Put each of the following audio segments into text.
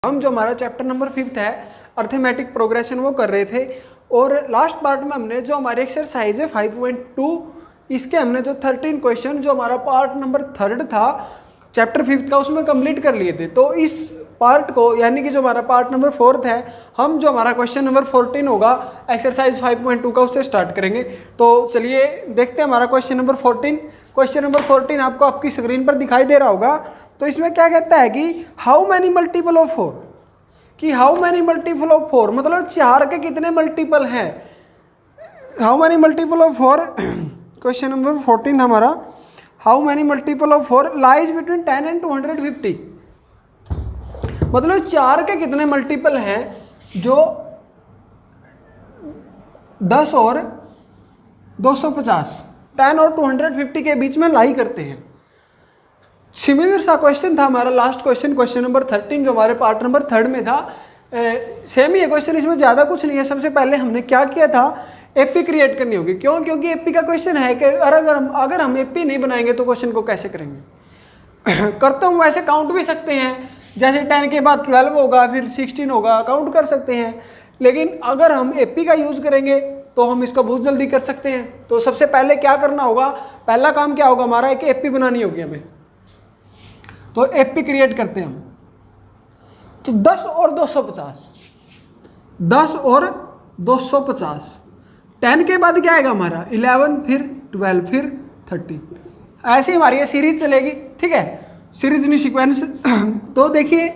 हम जो हमारा चैप्टर नंबर 5 है अर्थमेटिक प्रोग्रेशन वो कर रहे थे और लास्ट पार्ट में हमने जो हमारी एक्सरसाइज है 5.2 इसके हमने जो 13 क्वेश्चन जो हमारा पार्ट नंबर 3 था चैप्टर 5 का उसमें कंप्लीट कर लिए थे। तो इस पार्ट को यानी कि जो हमारा पार्ट नंबर 4 है हम जो हमारा क्वेश्चन नंबर 14 होगा एक्सरसाइज 5.2 का उससे स्टार्ट करेंगे। तो चलिए देखते हैं हमारा क्वेश्चन नंबर 14। क्वेश्चन नंबर 14 आपको आपकी स्क्रीन पर दिखाई दे रहा होगा। तो इसमें क्या कहता है कि हाउ मैनी मल्टीपल ऑफ 4, कि हाउ मैनी मल्टीपल ऑफ 4 मतलब 4 के कितने मल्टीपल हैं। How many multiple of 4 question number 14 हमारा how many multiple of 4 lies between 10 and 250 मतलब 4 के कितने मल्टीपल हैं जो 10 और 250 10 और 250 के बीच में लाई करते हैं। सिमिलर सा क्वेश्चन था हमारा लास्ट क्वेश्चन नंबर 13 जो हमारे पार्ट नंबर 3 में था। सेम ही है क्वेश्चन, इसमें ज़्यादा कुछ नहीं है। सबसे पहले हमने क्या किया था, एपी क्रिएट करनी होगी। क्यों? क्योंकि एपी का क्वेश्चन है कि अगर हम एपी नहीं बनाएंगे तो क्वेश्चन को कैसे करेंगे। करते हम वैसे काउंट भी सकते हैं, जैसे 10 के बाद 12 होगा फिर 16 होगा, काउंट कर सकते हैं। लेकिन अगर हम एपी का यूज़ करेंगे तो हम इसको बहुत जल्दी कर सकते हैं। तो सबसे पहले क्या करना होगा, पहला काम क्या होगा हमारा, एक एपी बनानी होगी हमें। तो एपी क्रिएट करते हैं हम। तो 10 और 250 10 और 250 10 के बाद क्या आएगा हमारा 11 फिर 12 फिर 13। ऐसे हमारी ये सीरीज चलेगी, ठीक है, सीरीज नहीं सीक्वेंस। तो देखिए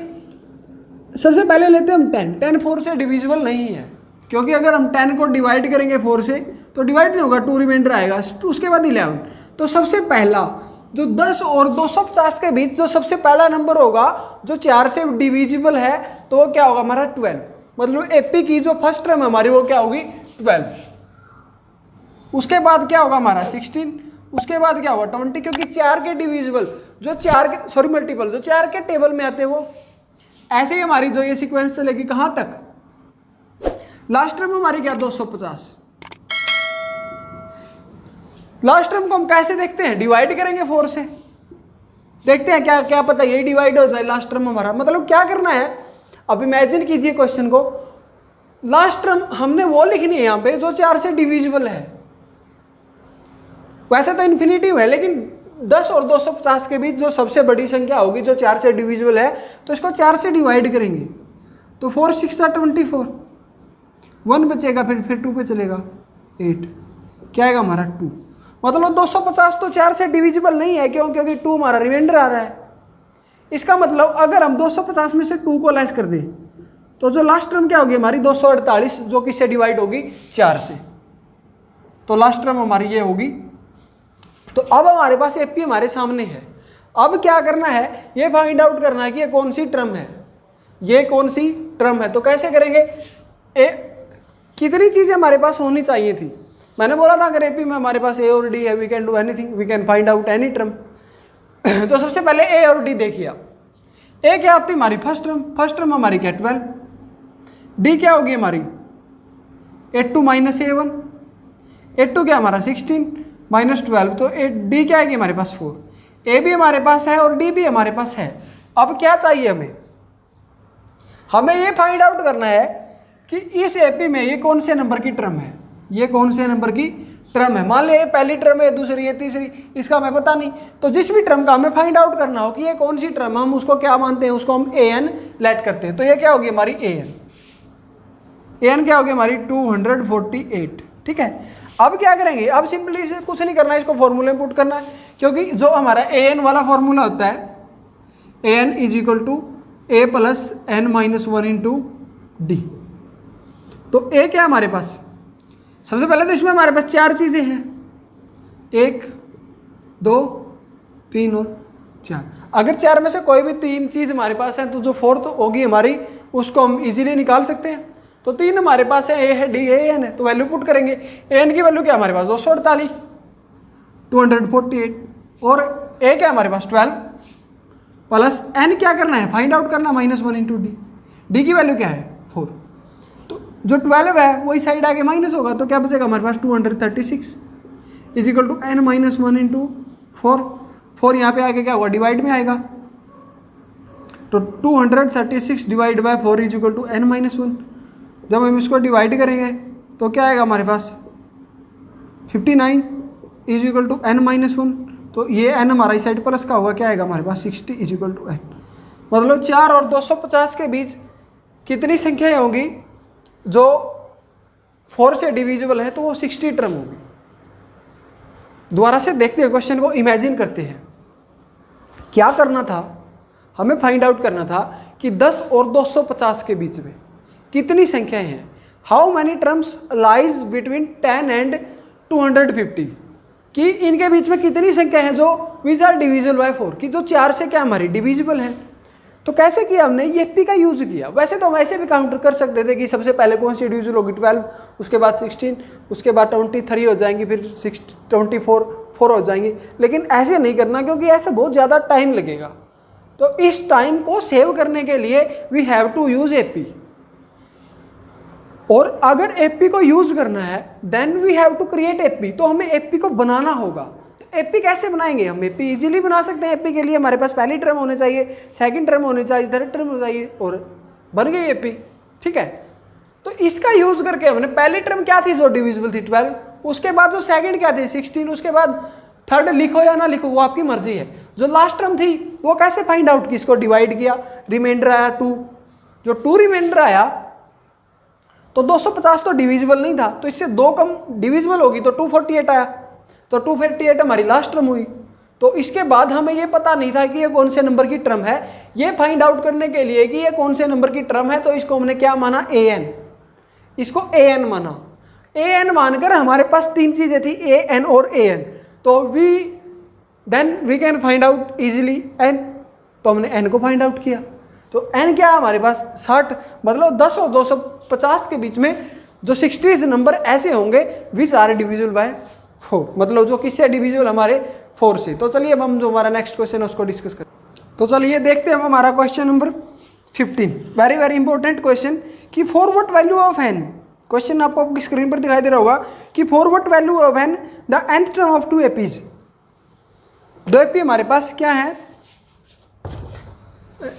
सबसे पहले लेते हैं हम 10 4 से डिविजिबल नहीं है, क्योंकि अगर हम 10 को डिवाइड करेंगे 4 से तो डिवाइड नहीं होगा, 2 रिमाइंडर आएगा। उसके बाद 11। तो सबसे पहला जो 10 और 250 के बीच जो सबसे पहला नंबर होगा जो 4 से डिविजिबल है तो वो क्या होगा हमारा 12। मतलब एपी की जो फर्स्ट टर्म हमारी वो क्या होगी 12। उसके बाद क्या होगा हमारा 16। उसके बाद क्या होगा 20, क्योंकि 4 के डिविजिबल जो 4 के मल्टीपल जो 4 के टेबल में आते हैं वो। ऐसे ही हमारी जो ये सीक्वेंस चलेगी कहाँ तक, लास्ट टर्म हमारी क्या 250। लास्ट टर्म को हम कैसे देखते हैं, डिवाइड करेंगे 4 से। देखते हैं क्या क्या पता यही डिवाइड हो जाए लास्ट टर्म हमारा। मतलब क्या करना है, अब इमेजिन कीजिए क्वेश्चन को, लास्ट टर्म हमने वो लिखनी है यहाँ पे जो 4 से डिविजिबल है। वैसे तो इन्फिनिटिव है, लेकिन 10 और 250 के बीच जो सबसे बड़ी संख्या होगी जो 4 से डिविजिबल है तो इसको 4 से डिवाइड करेंगे। तो 4 6 24, 1 बचेगा फिर 2 पे चलेगा 8, क्या आएगा हमारा 2। मतलब 250 तो 4 से डिविजिबल नहीं है, क्यों? क्योंकि 2 हमारा रिमाइंडर आ रहा है। इसका मतलब अगर हम 250 में से 2 को लेस कर दें तो जो लास्ट टर्म क्या होगी हमारी 248, जो किससे डिवाइड होगी 4 से। तो लास्ट टर्म हमारी ये होगी। तो अब हमारे पास एपी हमारे सामने है। अब क्या करना है, ये फाइंड आउट करना है कि ये कौन सी टर्म है, ये कौन सी टर्म है। तो कैसे करेंगे, कितनी चीज़ें हमारे पास होनी चाहिए थी। मैंने बोला था अगर एपी में हमारे पास ए और डी है we can do anything, we can find out any term. तो सबसे पहले ए और डी देखिए आप। ए क्या होती है हमारी फर्स्ट टर्म हमारी क्या 12। डी क्या होगी हमारी 8 2 माइनस A1, 8 2 क्या हमारा 16 माइनस 12। तो डी क्या आएगी हमारे पास 4। ए भी हमारे पास है और डी भी हमारे पास है। अब क्या चाहिए हमें ये फाइंड आउट करना है कि इस एपी में ये कौन से नंबर की टर्म है, ये कौन से नंबर की टर्म है। मान लीजिए पहली टर्म है, दूसरी है, तीसरी, इसका हमें पता नहीं। तो जिस भी टर्म का हमें फाइंड आउट करना हो कि ये कौन सी टर्म, हम उसको क्या मानते हैं, उसको हम an लेट करते हैं। तो ये क्या होगी हमारी an क्या होगी हमारी 248, ठीक है। अब क्या करेंगे, अब सिंपली से कुछ नहीं करना है, इसको फॉर्मूले में पुट करना है। क्योंकि जो हमारा an वाला फॉर्मूला होता है an is equal to a plus n minus 1 into D. तो a क्या हमारे पास, सबसे पहले तो इसमें हमारे पास 4 चीज़ें हैं, 1 2 3 और 4। अगर 4 में से कोई भी 3 चीज़ हमारे पास है तो जो 4th होगी हमारी उसको हम इजीली निकाल सकते हैं। तो 3 हमारे पास है, ए है, डी है, एन है। तो वैल्यू पुट करेंगे। एन की वैल्यू क्या हमारे पास 248 248 और ए क्या हमारे पास 12 प्लस एन क्या करना है फाइंड आउट करना माइनस 1 इंटू डी। डी की वैल्यू क्या है 4। तो जो 12 है वही साइड आगे माइनस होगा, तो क्या बचेगा हमारे पास 236 is equal to n minus 1 into 4। 4 यहाँ पे आगे क्या होगा डिवाइड में आएगा। तो 236 divide by 4 is equal to n-1। जब हम इसको डिवाइड करेंगे तो क्या आएगा हमारे पास 59 इज इक्वल टू n-1। तो ये n हमारा इस साइड प्लस का होगा, क्या आएगा हमारे पास 60 इज इक्वल टू n। मतलब 4 और 250 के बीच कितनी संख्याएं होंगी जो 4 से डिविजिबल है, तो वो 60 टर्म होगी। दोबारा से देखते हैं क्वेश्चन को, इमेजिन करते हैं। क्या करना था, हमें फाइंड आउट करना था कि 10 और 250 के बीच में कितनी संख्याएं हैं। How many terms lies between 10 and 250, कि इनके बीच में कितनी संख्या है जो विच आर डिविजिबल बाय 4, कि जो 4 से क्या हमारी डिविजिबल है। तो कैसे किया हमने, एपी का यूज किया। वैसे तो हम ऐसे भी काउंटर कर सकते थे कि सबसे पहले कौन सी डिविजिबल होगी 12, उसके बाद 16, उसके बाद 23 हो जाएंगी, फिर 24 4 हो जाएंगी। लेकिन ऐसे नहीं करना, क्योंकि ऐसे बहुत ज़्यादा टाइम लगेगा। तो इस टाइम को सेव करने के लिए we have to use AP. और अगर एपी को यूज करना है then we have to create AP, तो हमें एपी को बनाना होगा। तो एपी कैसे बनाएंगे, हम एपी इजीली बना सकते हैं। एपी के लिए हमारे पास पहली टर्म होने चाहिए, सेकंड टर्म होनी चाहिए, थर्ड टर्म होनी चाहिए, और बन गई एपी। ठीक है, तो इसका यूज करके हमने पहली टर्म क्या थी जो डिविजिबल थी 12, उसके बाद जो सेकंड क्या थी 16, उसके बाद थर्ड लिखो या ना लिखो वो आपकी मर्जी है। जो लास्ट टर्म थी वो कैसे फाइंड आउट की, इसको डिवाइड किया, रिमाइंडर आया 2, जो 2 रिमाइंडर आया तो 250 तो डिविजिबल नहीं था, तो इससे 2 कम डिविजिबल होगी, तो 248 आया, तो 248 हमारी लास्ट टर्म हुई। तो इसके बाद हमें ये पता नहीं था कि ये कौन से नंबर की टर्म है। ये फाइंड आउट करने के लिए कि ये कौन से नंबर की टर्म है, तो इसको हमने क्या माना, an, इसको an माना। an मानकर हमारे पास 3 चीजें थी, an और an, तो then we can find out easily n, तो हमने n को फाइंड आउट किया। तो n क्या है हमारे पास 60, मतलब 10 और 250 के बीच में जो 60 नंबर ऐसे होंगे विच आर डिविजिबल बाय 4, मतलब जो किससे डिविजिबल, हमारे 4 से। तो चलिए अब हम जो हमारा नेक्स्ट क्वेश्चन है उसको डिस्कस करें। तो चलिए देखते हैं हम हमारा question number 15, very very important question, कि for what value of n, question आपको आपकी स्क्रीन पर दिखाई दे रहा होगा, कि for what value of n the nth term of 2 APs. 2 AP हमारे पास क्या है,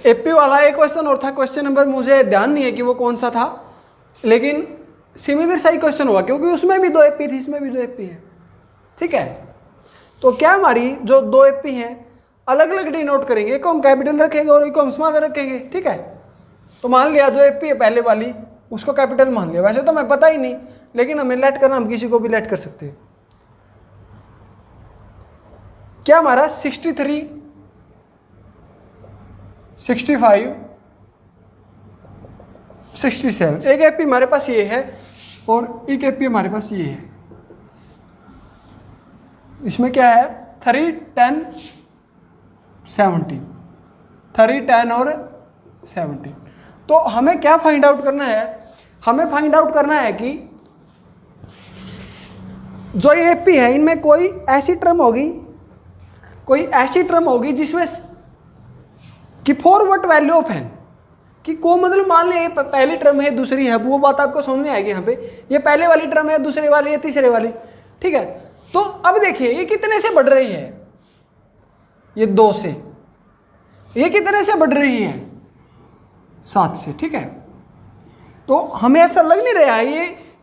एपी वाला एक क्वेश्चन और था, क्वेश्चन नंबर मुझे ध्यान नहीं है कि वो कौन सा था, लेकिन सिमिलर सा ही क्वेश्चन हुआ, क्योंकि उसमें भी 2 एपी थी, इसमें भी 2 एपी है। ठीक है, तो क्या हमारी जो 2 एपी हैं अलग अलग डिनोट करेंगे, एक को हम कैपिटल रखेंगे और एक को हम स्मॉल रखेंगे। ठीक है, तो मान लिया जो एपी है पहले वाली उसको कैपिटल मान लिया, वैसे तो हमें पता ही नहीं, लेकिन हमें लेट करना, हम किसी को भी लेट कर सकते हैं। क्या हमारा 63 65 67, एक एपी हमारे पास ये है और एक एपी हमारे पास ये है। इसमें क्या है 3 10 17, 3 10 और 17। तो हमें क्या फाइंड आउट करना है, हमें फाइंड आउट करना है कि जो ये एपी है इनमें कोई ऐसी टर्म होगी जिसमें कि for what value of n, कि को मतलब मान लिया पहली टर्म है दूसरी है, वो बात आपको समझ में आएगी। यहाँ पे ये पहले वाली टर्म है, दूसरे वाली है, तीसरे वाली। ठीक है, तो अब देखिए ये कितने से बढ़ रही है, ये 2 से, ये कितने से बढ़ रही है 7 से। ठीक है, तो हमें ऐसा लग नहीं रहा है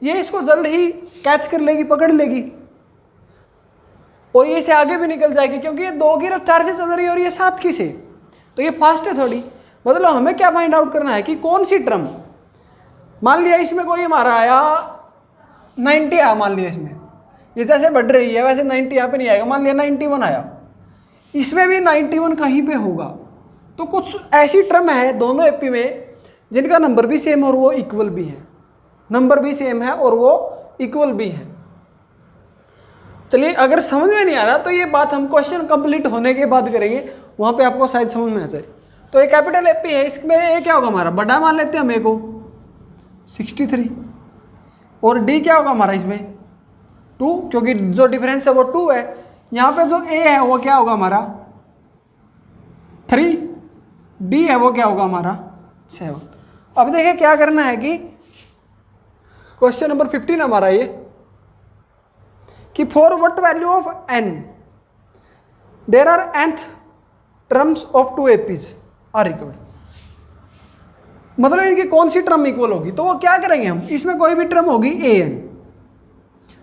ये इसको जल्द ही कैच कर लेगी, पकड़ लेगी, और ये से आगे भी निकल जाएगी, क्योंकि ये 2 की रफ्तार से चल रही है और ये 7 की से, तो ये फास्ट है थोड़ी। मतलब हमें क्या फाइंड आउट करना है कि कौन सी टर्म, मान लिया इसमें कोई हमारा आया 90 आया, मान लिया इसमें ये जैसे बढ़ रही है वैसे 90 यहाँ पे नहीं आएगा, मान लिया 91 आया, इसमें भी 91 कहीं पे होगा। तो कुछ ऐसी टर्म है दोनों एपी में जिनका नंबर भी सेम और वो इक्वल भी है, नंबर भी सेम है और वो इक्वल भी है। चलिए अगर समझ में नहीं आ रहा तो ये बात हम क्वेश्चन कंप्लीट होने के बाद करेंगे, वहाँ पे आपको शायद समझ में आ जाए। तो ये कैपिटल एपी है, इसमें ये क्या होगा हमारा, बड़ा मान लेते हैं हम ए को 63, और डी क्या होगा हमारा इसमें 2, क्योंकि जो डिफरेंस है वो 2 है। यहाँ पे जो ए है वो क्या होगा हमारा 3, डी है वो क्या होगा हमारा 7। अब देखिए क्या करना है कि क्वेश्चन नंबर 15 हमारा ये, कि for what value of n there are nth terms of 2 APs are equal. मतलब इनकी कौन सी टर्म इक्वल होगी, तो वो क्या करेंगे हम, इसमें कोई भी टर्म होगी an,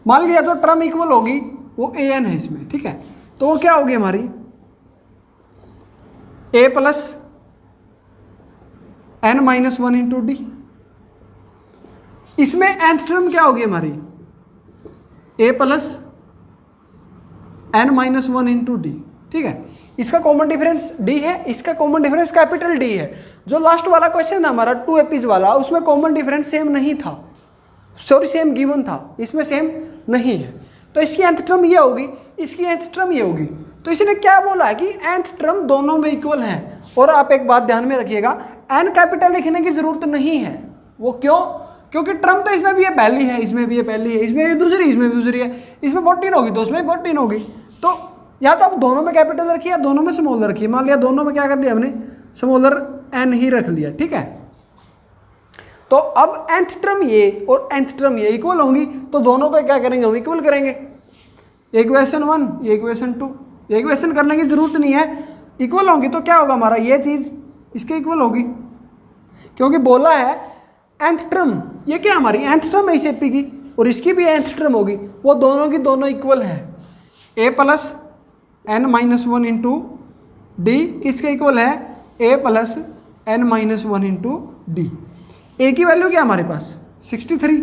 मान लिया जो टर्म इक्वल होगी वो an है इसमें, ठीक है, तो वो क्या होगी हमारी a plus n minus 1 into D. इसमें nth टर्म क्या होगी हमारी a plus n minus 1 into D, ठीक है। इसका कॉमन डिफरेंस d है, इसका कॉमन डिफरेंस कैपिटल D है। जो लास्ट वाला क्वेश्चन था हमारा 2 एपीज वाला, उसमें कॉमन डिफरेंस सेम नहीं था, सॉरी सेम गिवन था, इसमें सेम नहीं है। तो इसकी nth टर्म ये होगी, इसकी nth टर्म ये होगी। तो इसने क्या बोला है कि nth टर्म दोनों में इक्वल है। और आप एक बात ध्यान में रखिएगा, n कैपिटल लिखने की जरूरत नहीं है। वो क्यों? क्योंकि टर्म तो इसमें भी ये पहली है, इसमें भी ये पहली है, इसमें भी दूसरी, इसमें भी दूसरी है, इसमें 14 होगी तो उसमें 14 होगी। तो या तो आप दोनों में कैपिटल रखिए या दोनों में स्मॉलर रखिए। मान लिया दोनों में क्या कर दिया हमने, स्मॉलर n ही रख लिया, ठीक है। तो अब nth टर्म ये और nth टर्म ये इक्वल होंगी, तो दोनों पे क्या करेंगे हम, इक्वल करेंगे। इक्वेशन 1 ये इक्वेशन 2, इक्वेशन करने की जरूरत नहीं है, इक्वल होंगी तो क्या होगा हमारा, ये चीज इसके इक्वल होगी, क्योंकि बोला है nth टर्म, ये क्या हमारी nth टर्म है इस एपी की, और इसकी भी nth टर्म होगी, वो दोनों की दोनों इक्वल है। a plus n minus 1 into d किसके इक्वल है, a plus n minus 1 into d. A की वैल्यू क्या हमारे पास 63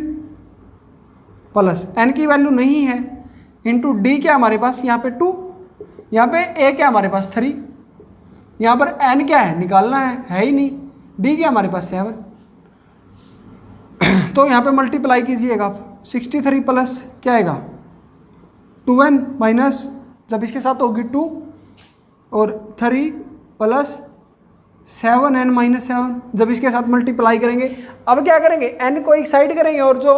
प्लस n की वैल्यू नहीं है इंटू डी क्या हमारे पास यहाँ पे 2, यहाँ पे a क्या हमारे पास 3, यहाँ पर n क्या है निकालना है ही नहीं, d क्या हमारे पास 7। तो यहाँ पे मल्टीप्लाई कीजिएगा आप, 63 प्लस क्या आएगा 2n माइनस, जब इसके साथ होगी 2 और 3 प्लस 7n माइनस 7, जब इसके साथ मल्टीप्लाई करेंगे। अब क्या करेंगे, n को एक साइड करेंगे और जो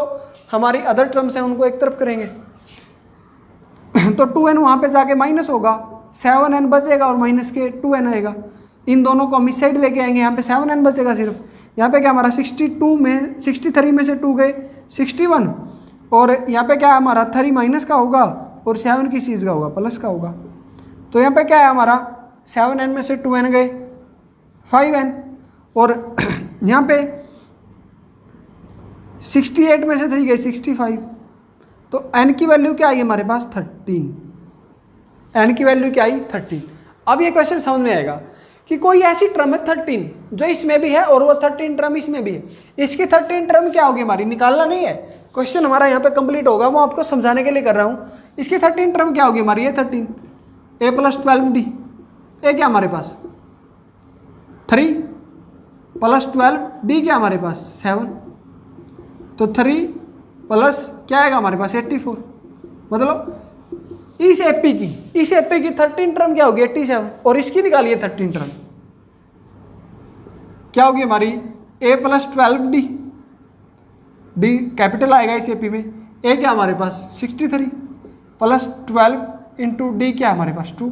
हमारी अदर टर्म्स हैं उनको एक तरफ करेंगे। तो 2n वहाँ पे जाके माइनस होगा, 7n बचेगा और माइनस के 2n आएगा। इन दोनों को हम इस साइड लेके आएंगे, यहाँ पे 7n बचेगा सिर्फ। यहाँ पे क्या हमारा 63 में से 2 गए 61, और यहाँ पे क्या है हमारा 3 माइनस का होगा और 7 किस चीज़ का होगा, प्लस का होगा। तो यहाँ पे क्या है हमारा 7n में से 2n गए 5n, और यहाँ पे 68 में से 3 गए 65। तो n की वैल्यू क्या आई हमारे पास 13, n की वैल्यू क्या आई 13। अब ये क्वेश्चन समझ में आएगा कि कोई ऐसी टर्म है 13 जो इसमें भी है और वो 13 टर्म इसमें भी है, इसकी 13 टर्म क्या होगी हमारी, निकालना नहीं है, क्वेश्चन हमारा यहाँ पे कंप्लीट होगा, वो आपको समझाने के लिए कर रहा हूँ। इसकी 13 टर्म क्या होगी हमारी, ये 13 a प्लस 12d, ए क्या हमारे पास 3 प्लस 12d क्या हमारे पास 7, तो 3 प्लस क्या आएगा हमारे पास 84। मतलब इस एपी की 13 टर्म क्या होगी 87, और इसकी निकालिए 13 टर्म क्या होगी हमारी a plus 12d, d capital आएगा इस एपी में, a क्या हमारे पास 63 प्लस 12 इंटू डी क्या हमारे पास 2,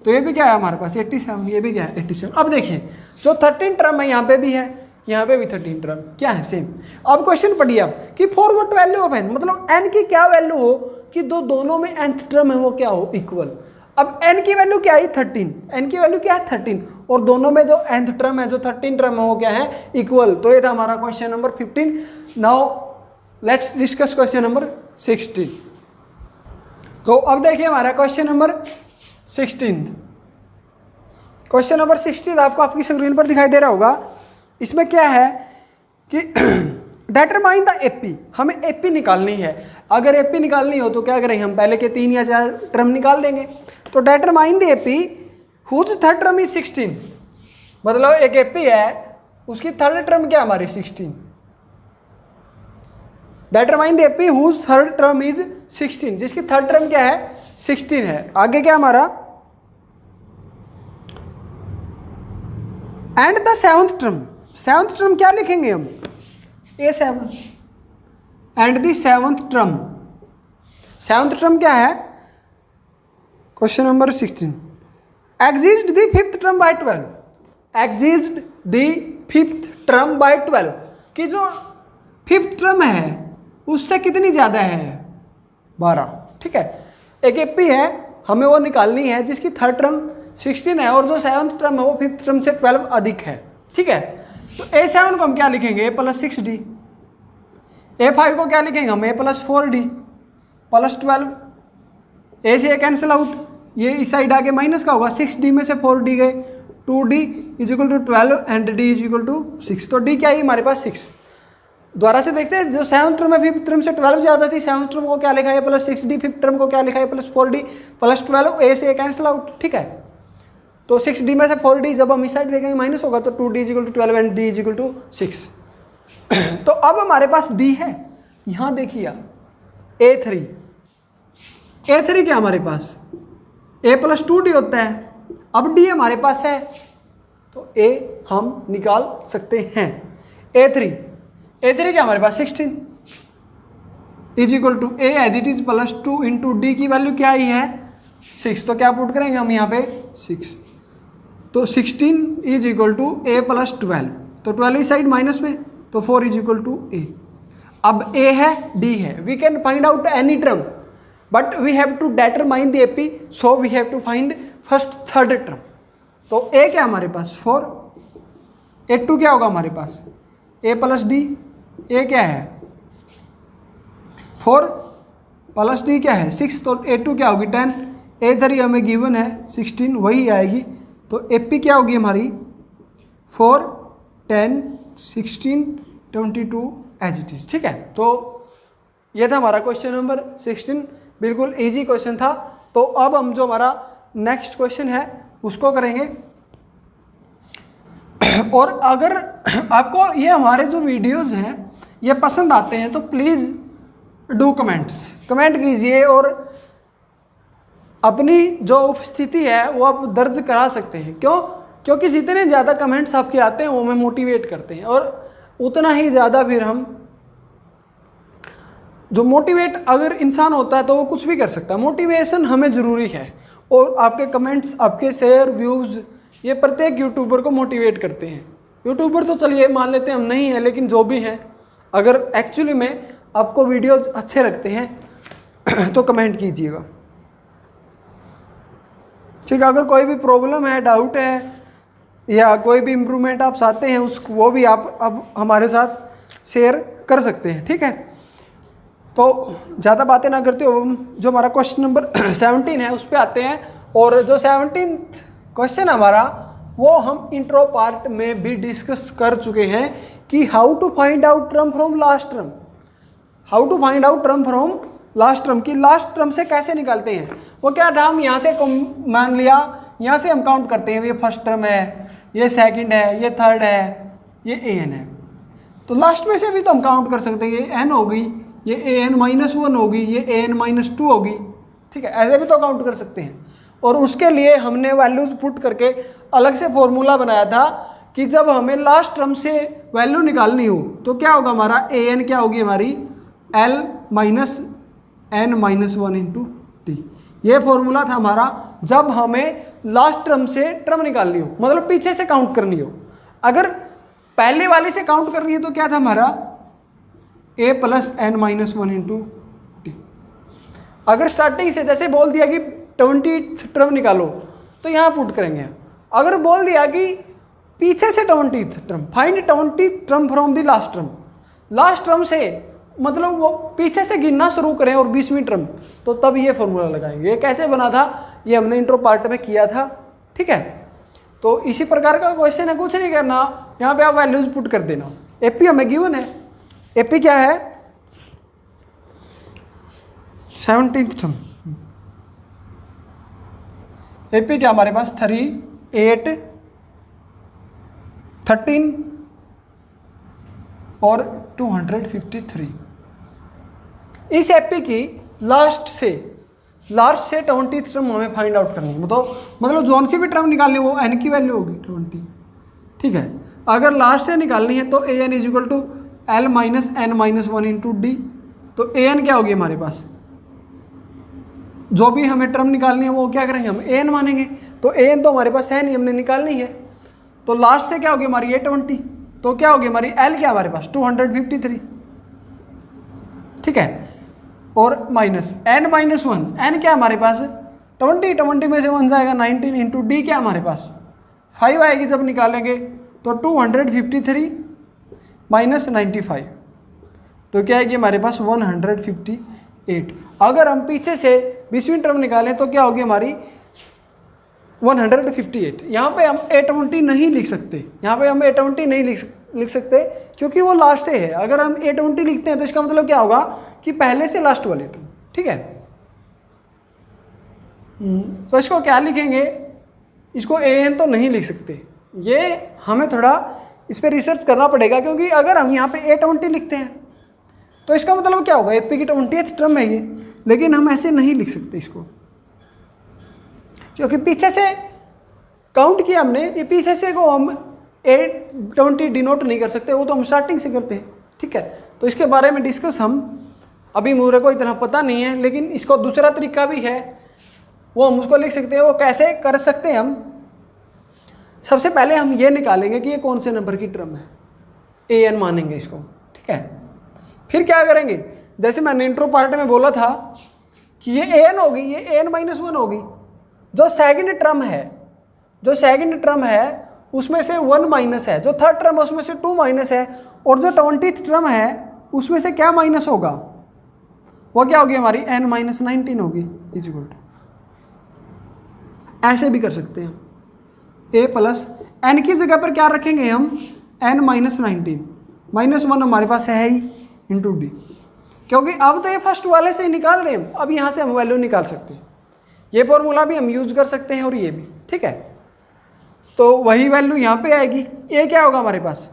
तो ये भी क्या है हमारे पास 87, ये भी क्या है 87। अब देखिए जो 13 टर्म है यहाँ पे भी है, यहाँ पे भी 13 टर्म क्या है सेम। अब क्वेश्चन पढ़िए आप कि for what value of n, मतलब n की क्या वैल्यू हो कि दोनों में nth टर्म है वो क्या हो इक्वल। अब n की वैल्यू क्या आई 13, n की वैल्यू क्या है 13, और दोनों में जो nth टर्म है जो 13 टर्म है वो क्या है इक्वल। तो ये था हमारा question number 15। Now let's discuss question number 16। तो अब देखिए हमारा क्वेश्चन नंबर 16। क्वेश्चन नंबर 16 आपको आपकी स्क्रीन पर दिखाई दे रहा होगा। इसमें क्या है कि डिटरमाइन द एपी, हमें एपी निकालनी है। अगर एपी निकालनी हो तो क्या करेंगे हम, पहले के 3 या 4 टर्म निकाल देंगे। तो determine the AP whose third term is 16, मतलब एक एपी है उसकी थर्ड टर्म क्या हमारी 16। Determine the AP whose third term is 16, जिसकी थर्ड टर्म क्या है 16 है। आगे क्या हमारा and the seventh term, seventh term क्या लिखेंगे हम A7 and the seventh term, seventh term क्या है question number 16। Exist the fifth term by 12, exist the fifth term by 12, कि जो फिफ्थ टर्म है उससे कितनी ज़्यादा है 12। ठीक है, एक एपी है हमें वो निकालनी है जिसकी थर्ड टर्म 16 है और जो सेवंथ टर्म है वो फिफ्थ टर्म से 12 अधिक है। ठीक है, तो A7 को हम क्या लिखेंगे, A+6D। A5 को क्या लिखेंगे हम, A+4D प्लस 12। ए से कैंसिल आउट, ये इस साइड आके माइनस का होगा, 6D में से 4D गए, 2D is equal to 12 and D is equal to 6। तो D क्या है हमारे पास 6। दोबारा से देखते हैं, जो 7th टर्म है 5th टर्म से 12 ज़्यादा थी, 7th टर्म को क्या लिखा है +6D, 5th टर्म को क्या लिखा है +4D प्लस 12, ए से कैंसिल आउट, ठीक है। तो 6D में से 4D जब हम इस साइड देखेंगे माइनस होगा, तो 2D is equal to 12 and D is equal to 6। तो अब हमारे पास D है, यहाँ देखिए A3 क्या हमारे पास A+2D होता है, अब D हमारे पास है तो A हम निकाल सकते हैं। A3 क्या हमारे पास 16 is equal to A as it is +2 into D की वैल्यू क्या ही है 6, तो क्या पुट करेंगे हम यहाँ पे 6, तो 16 इज इक्वल टू A+12, तो 12 इस साइड माइनस में, तो 4 इज इक्वल टू A। अब A है D है, we can find out any term but we have to determine the AP, so we have to find first third term. तो A क्या हमारे पास 4, A2 क्या होगा हमारे पास A+D, A क्या है 4 प्लस D क्या है 6, तो A2 क्या होगी 10, A3 हमें गिवन है 16 वही आएगी, तो AP क्या होगी हमारी 4 10 16 22 एज इट इज, ठीक है। तो ये था हमारा क्वेश्चन नंबर 16, बिल्कुल इजी क्वेश्चन था। तो अब हम जो हमारा नेक्स्ट क्वेश्चन है उसको करेंगे। और अगर आपको ये हमारे जो वीडियोस हैं ये पसंद आते हैं तो प्लीज़ डू कमेंट कीजिए, और अपनी जो उपस्थिति है वो आप दर्ज करा सकते हैं। क्योंकि जितने ज़्यादा कमेंट्स आपके आते हैं वो हमें मोटिवेट करते हैं, और उतना ही ज़्यादा फिर हम जो मोटिवेट अगर इंसान होता है तो वो कुछ भी कर सकता है। मोटिवेशन हमें ज़रूरी है, और आपके कमेंट्स, आपके शेयर, व्यूज़, ये प्रत्येक यूट्यूबर को मोटिवेट करते हैं। यूट्यूबर तो चलिए मान लेते हैं हम नहीं है, लेकिन जो भी हैं अगर एक्चुअली में आपको वीडियो अच्छे लगते हैं तो कमेंट कीजिएगा, ठीक है। अगर कोई भी प्रॉब्लम है, डाउट है, या कोई भी इम्प्रूवमेंट आप चाहते हैं उसको, वो भी आप अब हमारे साथ शेयर कर सकते हैं, ठीक है। तो ज़्यादा बातें ना करते हो, जो हमारा क्वेश्चन नंबर 17 है उस पर आते हैं। और जो 17th क्वेश्चन हमारा वो हम इंट्रो पार्ट में भी डिस्कस कर चुके हैं कि how to find out term from last term, how to find out term from last term, की लास्ट टर्म से कैसे निकालते हैं। वो क्या था, हम यहाँ से मान लिया, यहाँ से हम काउंट करते हैं, ये फर्स्ट टर्म है, ये सेकंड है, ये थर्ड है, ये an है, तो लास्ट में से भी तो हम काउंट कर सकते हैं। ये n होगी, ये an-1 होगी, ये an-2 होगी, ठीक है। ऐसे भी तो काउंट कर सकते हैं। और उसके लिए हमने वैल्यूज़ पुट करके अलग से फॉर्मूला बनाया था कि जब हमें लास्ट टर्म से वैल्यू निकालनी हो तो क्या होगा, हमारा an क्या होगी हमारी L-n-1 इंटू टी। ये फॉर्मूला था हमारा जब हमें लास्ट टर्म से टर्म निकालनी हो, मतलब पीछे से काउंट करनी हो। अगर पहले वाले से काउंट करनी है तो क्या था हमारा A+n-1 इंटू टी। अगर स्टार्टिंग से जैसे बोल दिया कि 20th टर्म निकालो तो यहाँ पुट करेंगे। अगर बोल दिया कि पीछे से 20th term, find 20th term from the last term, last term से मतलब वो पीछे से गिनना शुरू करें और 20वीं टर्म, तो तब ये फॉर्मूला लगाएंगे। ये कैसे बना था ये हमने इंट्रो पार्ट में किया था, ठीक है। तो इसी प्रकार का क्वेश्चन है, कुछ नहीं करना, यहाँ पे आप वैल्यूज पुट कर देना। एपी हमें गिवन है, एपी क्या है 17th टर्म, एपी क्या हमारे पास 3 8 13 और 253। इस एपी की लास्ट से 20th टर्म हमें फाइंड आउट करनी है। मतलब जोन सी भी टर्म निकालनी है वो एन की वैल्यू होगी 20, ठीक है। अगर लास्ट से निकालनी है तो an is equal to L-n-1 into D. तो an क्या होगी हमारे पास, जो भी हमें टर्म निकालनी है वो क्या करेंगे हम an मानेंगे। तो an तो हमारे पास है नहीं, हमने निकालनी है। तो लास्ट से क्या होगी हमारी A20, तो क्या होगी हमारी L क्या हमारे पास 253, ठीक है। और माइनस n-1, n क्या हमारे पास 20 में से 1 जाएगा 19 इंटू डी क्या हमारे पास 5 आएगी जब निकालेंगे। तो 253 माइनस 95, तो क्या है कि हमारे पास 158। अगर हम पीछे से 20वीं टर्म निकालें तो क्या होगी हमारी 158। यहाँ पे हम 820 नहीं लिख सकते, यहाँ पे हम 820 नहीं लिख सकते क्योंकि वो लास्ट से है। अगर हम 820 लिखते हैं तो इसका मतलब क्या होगा कि पहले से लास्ट वाली टर्म, ठीक है। तो इसको क्या लिखेंगे, इसको an तो नहीं लिख सकते, ये हमें थोड़ा इस पर रिसर्च करना पड़ेगा, क्योंकि अगर हम यहाँ पे 820 लिखते हैं तो इसका मतलब क्या होगा, एपी की 20th टर्म है ये, लेकिन हम ऐसे नहीं लिख सकते इसको, क्योंकि पीछे से काउंट किया हमने, ये पीछे से को हम 820 डिनोट नहीं कर सकते, वो तो हम स्टार्टिंग से करते हैं, ठीक है। तो इसके बारे में डिस्कस हम अभी मुझे को इतना पता नहीं है, लेकिन इसको दूसरा तरीका भी है, वो हम उसको लिख सकते हैं। वो कैसे कर सकते हैं हम, सबसे पहले हम ये निकालेंगे कि ये कौन से नंबर की टर्म है, an मानेंगे इसको, ठीक है। फिर क्या करेंगे, जैसे मैंने इंट्रो पार्ट में बोला था कि ये an होगी, ये n-1 होगी। जो सेकंड टर्म है उसमें से 1 माइनस है, जो थर्ड टर्म है उसमें से 2 माइनस है, और जो 20th टर्म है उसमें से क्या माइनस होगा, वो क्या होगी हमारी n-19 होगी इक्वल टू। ऐसे भी कर सकते हैं, a प्लस n की जगह पर क्या रखेंगे हम, n-19 माइनस 1 हमारे पास है ही इंटू डी, क्योंकि अब तो ये फर्स्ट वाले से ही निकाल रहे हैं, अब यहाँ से हम वैल्यू निकाल सकते हैं। ये फॉर्मूला भी हम यूज कर सकते हैं और ये भी, ठीक है। तो वही वैल्यू यहाँ पे आएगी, ये क्या होगा हमारे पास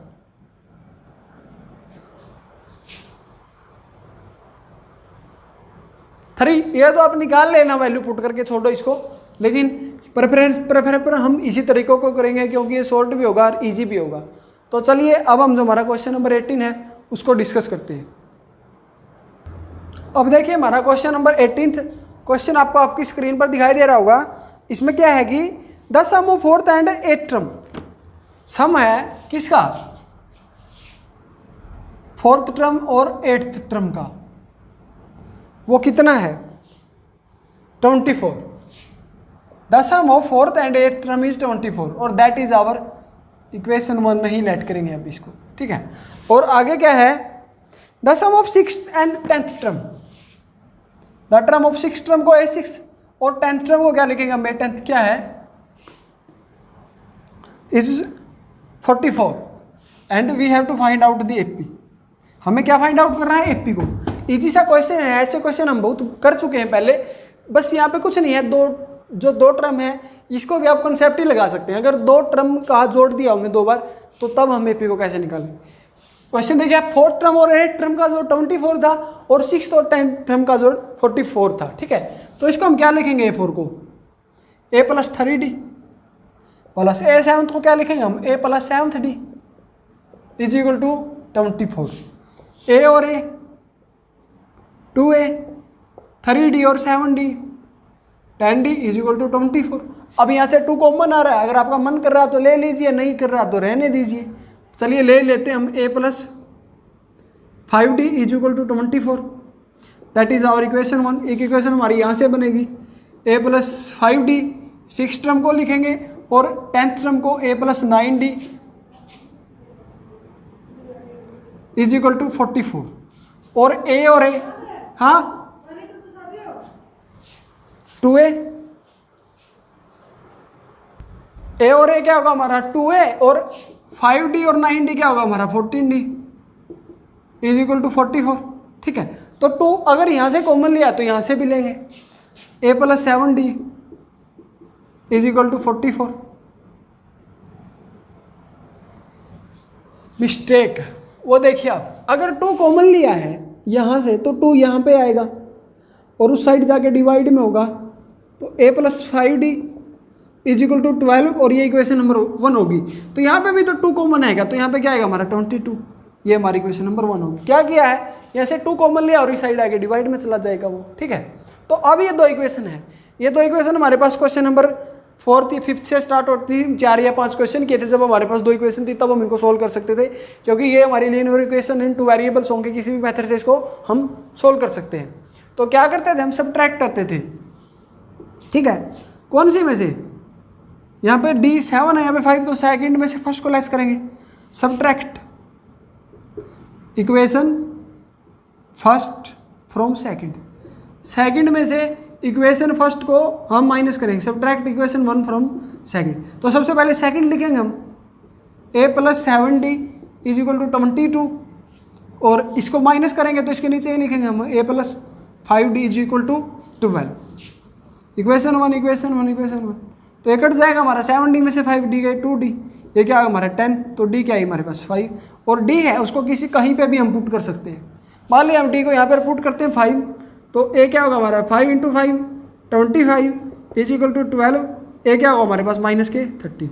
3, ये तो आप निकाल लेना वैल्यू पुट करके, छोड़ो इसको, लेकिन प्रेफरेंस पर हम इसी तरीकों को करेंगे क्योंकि ये शॉर्ट भी होगा और इजी भी होगा। तो चलिए अब हम जो हमारा क्वेश्चन नंबर 18 है उसको डिस्कस करते हैं। अब देखिए हमारा क्वेश्चन नंबर 18 क्वेश्चन आपको आपकी स्क्रीन पर दिखाई दे रहा होगा। इसमें क्या है कि the sum of 4th and 8th term, sum है किसका, 4th टर्म और 8th टर्म का, वो कितना है 24। The sum of 4th and 8th term is 24 और दैट इज आवर इक्वेशन 1 नहीं लेट करेंगे अब इसको, ठीक है। और आगे क्या है, the sum of 6th and 10th term, the term of 6th term को A6 और 10th टर्म को क्या लिखेंगे हमें, 10th क्या है is 44 and we have to find out the AP. हमें क्या फाइंड आउट करना है, एपी को। इजी सा क्वेश्चन है, ऐसे क्वेश्चन हम बहुत कर चुके हैं पहले, बस यहाँ पे कुछ नहीं है, दो टर्म है इसको भी आप कंसेप्ट ही लगा सकते हैं। अगर 2 टर्म का जोड़ दिया हमने 2 बार तो तब हम एपी को कैसे निकालें। क्वेश्चन देखिए 4th टर्म और 8th टर्म का जोड़ 24 था और 6th और 10th टर्म का जोड़ 44 था, ठीक है। तो इसको हम क्या लिखेंगे, A4 को a plus 3d plus a 7th को क्या लिखेंगे हम, a plus 7th d is equal to 24। a और a 2a 3d और 7d 10d is equal to 24। अब यहाँ से 2 कॉमन आ रहा है, अगर आपका मन कर रहा है तो ले लीजिए, नहीं कर रहा तो रहने दीजिए। चलिए ले लेते हैं हम a plus 5d is equal to 24, that is our equation 1। एक इक्वेशन हमारी यहाँ से बनेगी, a plus 5d 6th term को लिखेंगे और 10th टर्म को a plus 9d is equal to 44। और a और a, हाँ 2a, a और a क्या होगा हमारा 2a और 5d और 9d क्या होगा हमारा 14d इज इक्वल टू 44, ठीक है। तो 2 अगर यहाँ से कॉमन लिया तो यहाँ से भी लेंगे, a plus 7d is equal to 44। Mistake, वो देखिए आप, अगर 2 कॉमन लिया है यहाँ से तो 2 यहाँ पे आएगा और उस साइड जाके डिवाइड में होगा, तो a plus 5d is equal to 12 और ये इक्वेशन नंबर 1 होगी। तो यहाँ पे भी तो 2 कॉमन आएगा, तो यहाँ पे क्या आएगा हमारा 22, ये हमारी इक्वेशन नंबर 1 होगी। क्या किया है, यहाँ से 2 कॉमन लिया और इस साइड आके डिवाइड में चला जाएगा वो, ठीक है। तो अब ये 2 इक्वेशन है, ये 2 इक्वेशन हमारे पास क्वेश्चन नंबर 4th 5th से स्टार्ट होती थी। 4 या 5 क्वेश्चन किए थे, जब हमारे पास 2 इक्वेशन थी तब हम इनको सोल्व कर सकते थे, क्योंकि ये हमारी लीनियर इक्वेशन इन 2 वेरिएबल्स होंगे, किसी भी मेथड से इसको हम सोल्व कर सकते हैं। तो क्या करते थे हम, सब्ट्रैक्ट करते थे, ठीक है। कौन सी में से, यहाँ पे D7 है, यहाँ पे 5, तो सेकंड में से फर्स्ट को लेस करेंगे। Subtract equation first from second, second में से इक्वेशन फर्स्ट को हम माइनस करेंगे। सब्ट्रैक्ट इक्वेशन 1 फ्रॉम सेकंड, तो सबसे पहले सेकंड लिखेंगे हम a + 7d = 22, और इसको माइनस करेंगे तो इसके नीचे ही लिखेंगे हम a + 5d = 12। इक्वेशन 1 तो ये कट जाएगा हमारा, 7d में से 5d गए 2d, ये क्या होगा हमारा 10, तो d क्या है हमारे पास 5, और d है उसको किसी कहीं पे भी हम पुट कर सकते हैं। मान लिया हम d को यहाँ पर पुट करते हैं 5, तो a क्या होगा हमारा 5 × 5 25 = 12, a क्या होगा हमारे पास -13,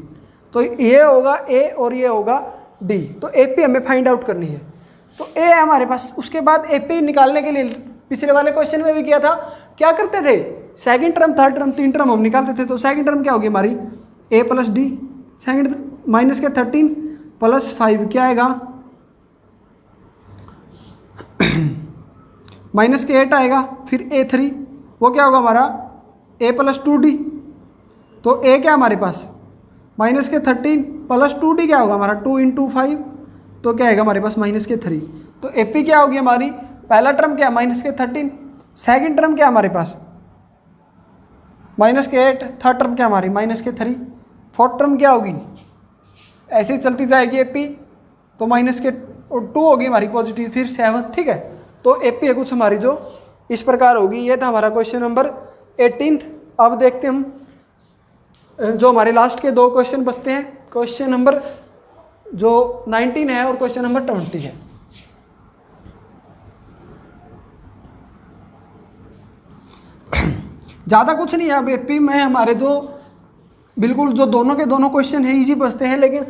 तो ये होगा a और ये होगा d। तो AP हमें फाइंड आउट करनी है, तो a है हमारे पास। उसके बाद AP निकालने के लिए पिछले वाले क्वेश्चन में भी किया था, क्या करते थे, second term third term 3 term हम निकालते थे। तो सेकंड टर्म क्या होगी हमारी a + d, सेकंड -13 + 5 क्या आएगा -8 आएगा, फिर a3 वो क्या होगा हमारा a + 2d, तो a क्या हमारे पास -13 + 2d क्या होगा हमारा 2 × 5, तो क्या आएगा हमारे पास -3। तो AP क्या होगी हमारी, पहला टर्म क्या -13, सेकंड टर्म क्या हमारे पास -8, थर्ड टर्म क्या हमारी -3, फोर्थ टर्म क्या होगी, ऐसे ही चलती जाएगी AP, तो -2 होगी हमारी पॉजिटिव, फिर 7, ठीक है। तो AP है कुछ हमारी जो इस प्रकार होगी। ये था हमारा क्वेश्चन नंबर 18। अब देखते हैं हम जो हमारे लास्ट के 2 क्वेश्चन बचते हैं, क्वेश्चन नंबर जो 19 है और क्वेश्चन नंबर 20 है। ज़्यादा कुछ नहीं है अब AP में हमारे जो बिल्कुल जो दोनों के दोनों क्वेश्चन हैं इजी बचते हैं, लेकिन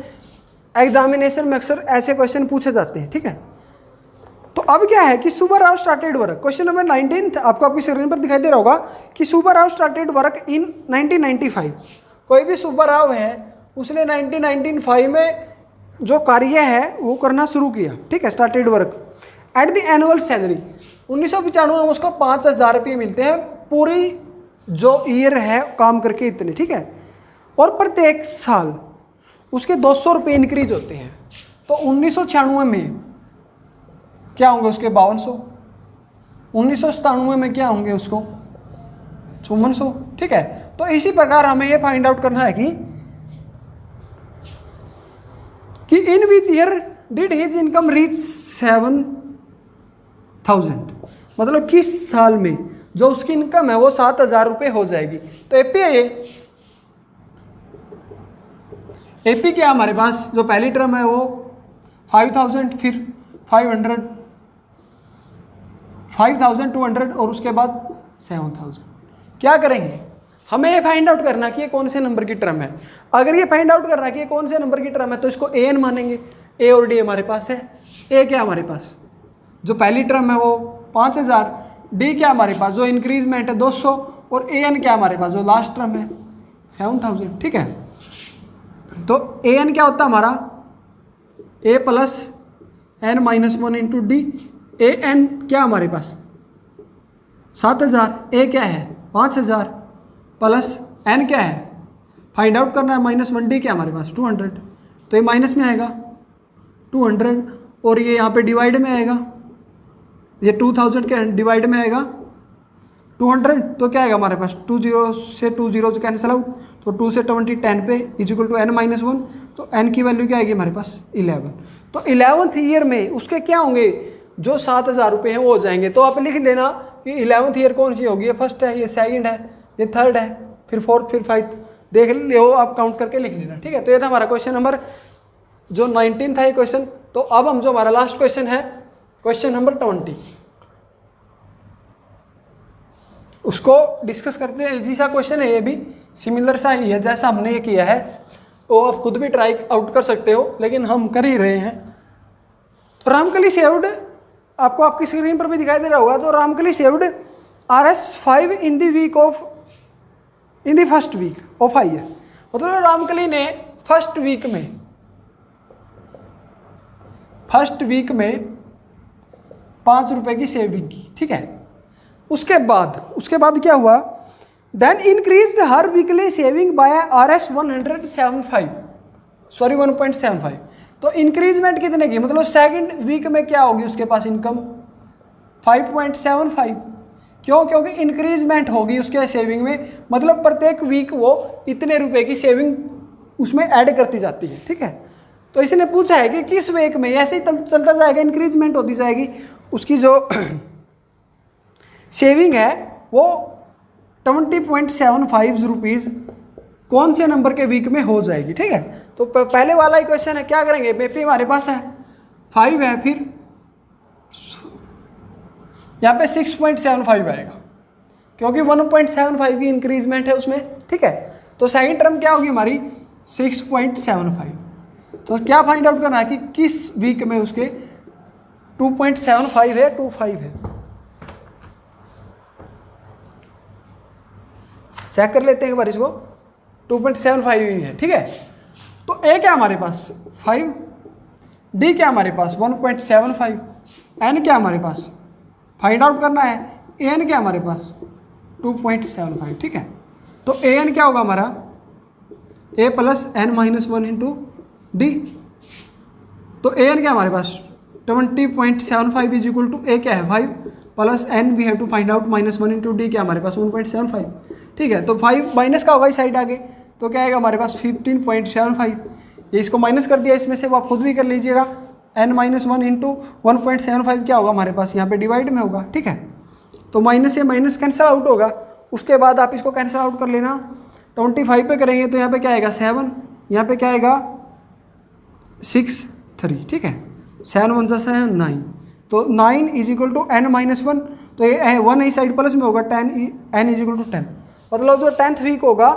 एग्जामिनेशन में अक्सर ऐसे क्वेश्चन पूछे जाते हैं, ठीक है। तो अब क्या है कि Subbarao started work, question number 19 आपको आपकी स्क्रीन पर दिखाई दे रहा होगा कि सुब्बाराव स्टार्टेड वर्क इन 1995। कोई भी सुब्बाराव है उसने 1995 में जो कार्य है वो करना शुरू किया, ठीक है, started work. At the annual salary 1995 में उसको 5000 रुपये मिलते हैं पूरी जो ईयर है काम करके इतने, ठीक है। और प्रत्येक साल उसके 200 रुपये इंक्रीज होते हैं। तो 1996 में क्या होंगे उसके 5200, 1997 में क्या होंगे उसको 5400, ठीक है। तो इसी प्रकार हमें ये फाइंड आउट करना है कि in which year did his income reach 7000, मतलब किस साल में जो उसकी इनकम है वो 7000 रुपये हो जाएगी। तो AP है ये, AP क्या हमारे पास जो पहली टर्म है वो 5000, फिर 500, 5200 और उसके बाद 7000। क्या करेंगे, हमें ये फाइंड आउट करना कि ये कौन से नंबर की टर्म है। अगर ये फाइंड आउट करना कि ये कौन से नंबर की टर्म है तो इसको AN मानेंगे। A और D हमारे पास है। A क्या हमारे पास जो पहली टर्म है वो 5000, D क्या हमारे पास जो इंक्रीजमेंट है 200, और AN क्या हमारे पास जो लास्ट टर्म है 7000, ठीक है। तो AN क्या होता है हमारा A + n - 1 × D। AN क्या हमारे पास 7000, A क्या है 5000 प्लस N क्या है फाइंड आउट करना है -1, D क्या हमारे पास 200, तो ये माइनस में आएगा 200, और ये यहाँ पे डिवाइड में आएगा, ये 2000 के डिवाइड में आएगा 200, तो क्या आएगा हमारे पास 2 0 से 2 0 कैंसिल आउट, तो 2 से 20 10 पे = n - 1, तो n की वैल्यू क्या आएगी हमारे पास 11। तो 11th ईयर में उसके क्या होंगे जो 7000 रुपये हैं वो हो जाएंगे। तो आप लिख लेना कि 11th ईयर कौन सी होगी, ये फर्स्ट है, ये सेकंड है, ये थर्ड है, फिर फोर्थ, फिर 5th, देख लो आप काउंट करके लिख लेना, ठीक है। तो ये था हमारा क्वेश्चन नंबर जो 19 था ये क्वेश्चन। तो अब हम जो हमारा लास्ट क्वेश्चन है क्वेश्चन नंबर 20 उसको डिस्कस करते हैं। इजी सा क्वेश्चन है, ये भी सिमिलर सा ही है जैसा हमने ये किया है, वो आप खुद भी ट्राई आउट कर सकते हो, लेकिन हम कर ही रहे हैं। तो रामकली सेव्ड, आपको आपकी स्क्रीन पर भी दिखाई दे रहा होगा, तो Ramkali saved RS5 in the first week of year, मतलब रामकली ने फर्स्ट वीक में 5 रुपए की सेविंग की, ठीक है। उसके बाद क्या हुआ देन इंक्रीज्ड हर वीकली सेविंग बाय RS 1.75। तो इंक्रीजमेंट कितने की, मतलब सेकंड वीक में क्या होगी उसके पास इनकम 5.75। क्यों? क्योंकि इंक्रीजमेंट होगी उसके सेविंग में, मतलब प्रत्येक वीक वो इतने रुपए की सेविंग उसमें ऐड करती जाती है। ठीक है, तो इसने पूछा है कि किस वीक में, ऐसे ही चलता जाएगा, इंक्रीजमेंट होती जाएगी, उसकी जो सेविंग है वो 20.75 रुपीज़ कौन से नंबर के वीक में हो जाएगी। ठीक है, तो पहले वाला ही क्वेश्चन है, क्या करेंगे, पे हमारे पास है 5 है, फिर यहाँ पे 6.75 आएगा क्योंकि 1.75 की इंक्रीजमेंट है उसमें। ठीक है, तो सेकंड टर्म क्या होगी हमारी 6.75। तो क्या फाइंड आउट करना है कि किस वीक में उसके 2.75 है, 25 है, चेक कर लेते हैं एक बार इसको। 2.75 ही है। ठीक है, तो ए क्या हमारे पास 5, डी क्या हमारे पास 1.75, एन क्या हमारे पास फाइंड आउट करना है, एन क्या हमारे पास 2.75। ठीक है, तो ए एन क्या होगा हमारा a plus n minus 1 into D. तो ए एन क्या हमारे पास 20.75 इज इक्वल टू ए क्या है 5 plus n we have to find out minus 1 into d क्या हमारे पास 1.75। ठीक है, तो 5 माइनस का होगा इस साइड आगे, तो क्या आएगा हमारे पास 15.75। ये इसको माइनस कर दिया इसमें से, वो आप खुद भी कर लीजिएगा। n माइनस 1 इंटू 1.75 क्या होगा हमारे पास, यहाँ पे डिवाइड में होगा। ठीक है, तो माइनस से माइनस कैंसिल आउट होगा, उसके बाद आप इसको कैंसिल आउट कर लेना। 25 पे करेंगे तो यहाँ पे क्या आएगा 7, यहाँ पे क्या आएगा 6 3। ठीक है, 7 1 7 9, तो 9 is equal to n minus 1, तो ये 1 इस साइड प्लस में होगा, n इज इक्वल टू 10। मतलब जो 10th वीक होगा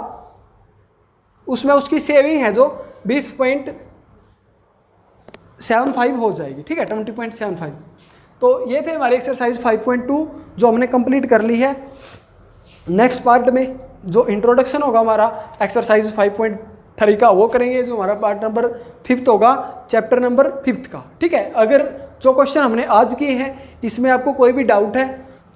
उसमें उसकी सेविंग है जो 20.75 हो जाएगी। ठीक है, 20.75। तो ये थे हमारे एक्सरसाइज 5.2 जो हमने कंप्लीट कर ली है। नेक्स्ट पार्ट में जो इंट्रोडक्शन होगा हमारा एक्सरसाइज 5.3 का वो करेंगे, जो हमारा पार्ट नंबर 5 होगा, चैप्टर नंबर 5 का। ठीक है, अगर जो क्वेश्चन हमने आज किए हैं इसमें आपको कोई भी डाउट है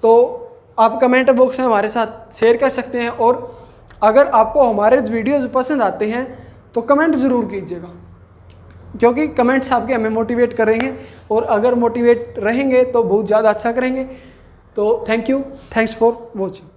तो आप कमेंट बॉक्स में हमारे साथ शेयर कर सकते हैं, और अगर आपको हमारे वीडियोज़ पसंद आते हैं तो कमेंट ज़रूर कीजिएगा, क्योंकि कमेंट्स आपके हमें मोटिवेट करेंगे, और अगर मोटिवेट रहेंगे तो बहुत ज़्यादा अच्छा करेंगे। तो thank you, thanks for watching.